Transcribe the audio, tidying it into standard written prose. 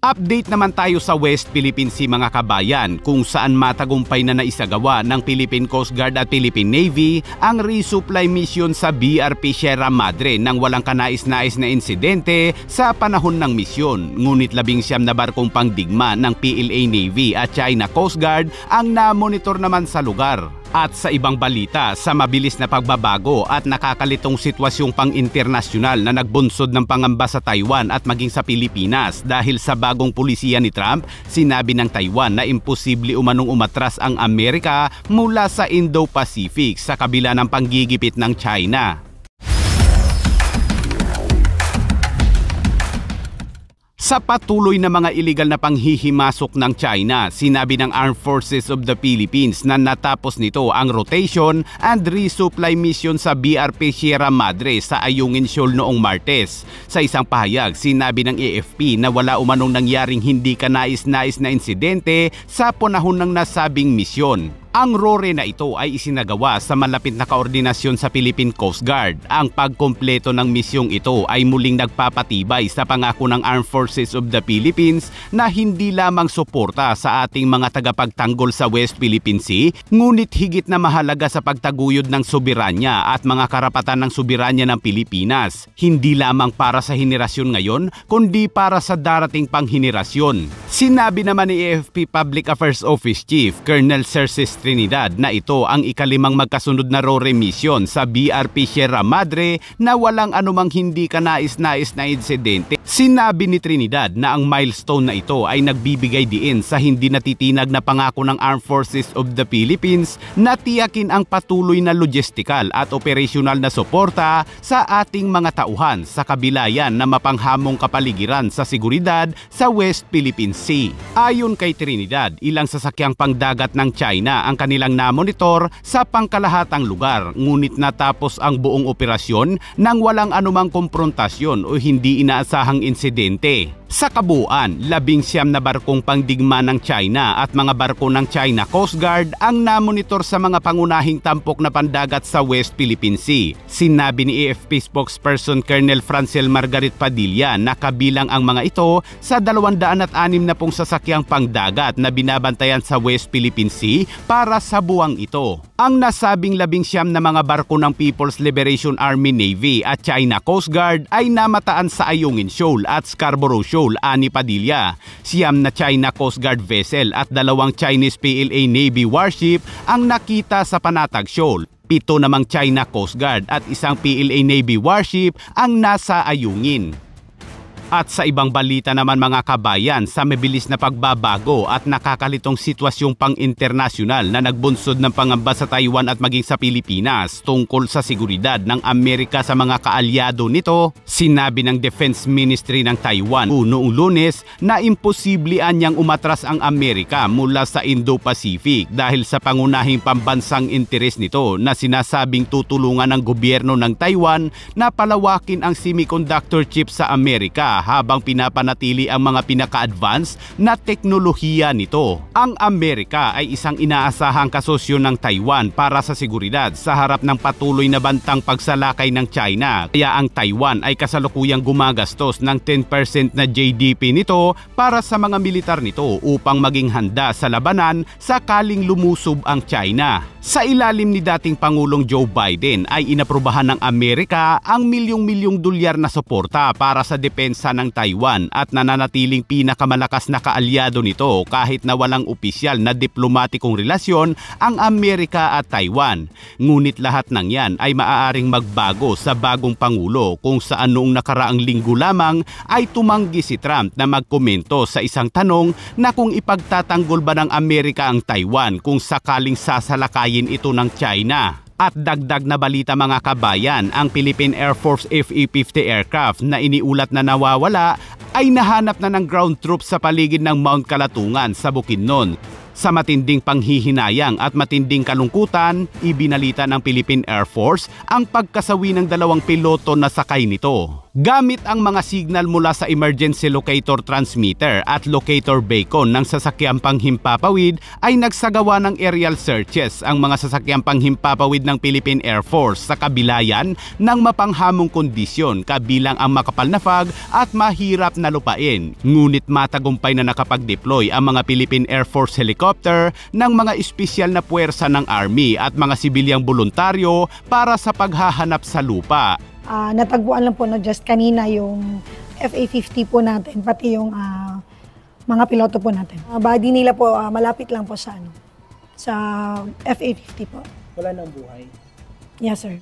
Update naman tayo sa West Philippine Sea mga kabayan, kung saan matagumpay na naisagawa ng Philippine Coast Guard at Philippine Navy ang resupply mission sa BRP Sierra Madre nang walang kanais-nais na insidente sa panahon ng misyon. Ngunit 19 na barkong pangdigma ng PLA Navy at China Coast Guard ang namonitor naman sa lugar. At sa ibang balita, sa mabilis na pagbabago at nakakalitong sitwasyong pang-internasyonal na nagbunsod ng pangamba sa Taiwan at maging sa Pilipinas dahil sa bagong pulisiya ni Trump, sinabi ng Taiwan na imposible umanong umatras ang Amerika mula sa Indo-Pacific sa kabila ng panggigipit ng China. Sa patuloy na mga iligal na panghihimasok ng China, sinabi ng Armed Forces of the Philippines na natapos nito ang rotation and resupply mission sa BRP Sierra Madre sa Ayungin Shoal noong Martes. Sa isang pahayag, sinabi ng AFP na wala umanong nangyaring hindi kanais-nais na insidente sa panahon ng nasabing misyon. Ang RORE na ito ay isinagawa sa malapit na koordinasyon sa Philippine Coast Guard. Ang pagkumpleto ng misyong ito ay muling nagpapatibay sa pangako ng Armed Forces of the Philippines na hindi lamang suporta sa ating mga tagapagtanggol sa West Philippine Sea, ngunit higit na mahalaga sa pagtaguyod ng soberanya at mga karapatan ng soberanya ng Pilipinas. Hindi lamang para sa henerasyon ngayon, kundi para sa darating pang henerasyon. Sinabi naman ni AFP Public Affairs Office Chief Colonel Cerces Trinidad na ito ang ikalimang magkasunod na RORE mission sa BRP Sierra Madre na walang anumang hindi kanais-nais na insidente. Sinabi ni Trinidad na ang milestone na ito ay nagbibigay diin sa hindi natitinag na pangako ng Armed Forces of the Philippines na tiyakin ang patuloy na logistical at operational na suporta sa ating mga tauhan sa kabila yan na mapanghamong kapaligiran sa seguridad sa West Philippine Sea. Ayon kay Trinidad, ilang sasakyang pangdagat ng China ang kanilang namonitor sa pangkalahatang lugar, ngunit natapos ang buong operasyon nang walang anumang komprontasyon o hindi inaasahang insidente. Sa kabuuan, 19 na barkong pangdigma ng China at mga barko ng China Coast Guard ang namonitor sa mga pangunahing tampok na pandagat sa West Philippine Sea. Sinabi ni AFP spokesperson Colonel Francel Margaret Padilla na kabilang ang mga ito sa 260 sasakyang pangdagat na binabantayan sa West Philippine Sea para sa buwang ito. Ang nasabing 19 na mga barko ng People's Liberation Army Navy at China Coast Guard ay namataan sa Ayungin Shoal at Scarborough Shoal, ani Padilla. 9 na China Coast Guard vessel at 2 Chinese PLA Navy warship ang nakita sa Panatag Shoal. 7 namang China Coast Guard at 1 PLA Navy warship ang nasa Ayungin. At sa ibang balita naman mga kabayan, sa mabilis na pagbabago at nakakalitong sitwasyong pang-internasyonal na nagbunsod ng pangamba sa Taiwan at maging sa Pilipinas tungkol sa seguridad ng Amerika sa mga kaalyado nito, sinabi ng Defense Ministry ng Taiwan noong Lunes na imposible anyang umatras ang Amerika mula sa Indo-Pacific dahil sa pangunahing pambansang interes nito na sinasabing tutulungan ng gobyerno ng Taiwan na palawakin ang semiconductor chip sa Amerika habang pinapanatili ang mga pinaka-advance na teknolohiya nito. Ang Amerika ay isang inaasahang kasosyo ng Taiwan para sa seguridad sa harap ng patuloy na bantang pagsalakay ng China. Kaya ang Taiwan ay kasalukuyang gumagastos ng 10% na GDP nito para sa mga militar nito upang maging handa sa labanan sakaling lumusob ang China. Sa ilalim ni dating Pangulong Joe Biden ay inaprubahan ng Amerika ang milyong-milyong dolyar na suporta para sa depensa ng Taiwan at nananatiling pinakamalakas na kaalyado nito kahit na walang opisyal na diplomatikong relasyon ang Amerika at Taiwan. Ngunit lahat ng yan ay maaaring magbago sa bagong Pangulo kung saan noong nakaraang linggo lamang ay tumanggi si Trump na magkomento sa isang tanong na kung ipagtatanggol ba ng Amerika ang Taiwan kung sakaling sasalakayin ito ng China. At dagdag na balita mga kabayan, ang Philippine Air Force FA-50 aircraft na iniulat na nawawala ay nahanap na ng ground troops sa paligid ng Mount Kalatungan sa Bukidnon. Sa matinding panghihinayang at matinding kalungkutan, ibinalita ng Philippine Air Force ang pagkasawi ng 2 piloto na sakay nito. Gamit ang mga signal mula sa emergency locator transmitter at locator beacon ng sasakyang panghimpapawid ay nagsagawa ng aerial searches ang mga sasakyang panghimpapawid ng Philippine Air Force sa kabilayan ng mapanghamong kondisyon kabilang ang makapal na fog at mahirap na lupain. Ngunit matagumpay na nakapag-deploy ang mga Philippine Air Force helicopter ng mga espesyal na puwersa ng Army at mga sibilyang voluntaryo para sa paghahanap sa lupa. Natagpuan lang po na just kanina yung FA-50 po natin, pati yung mga piloto po natin. Body nila po, malapit lang po sa FA-50 po. Wala nang buhay? Yes, sir.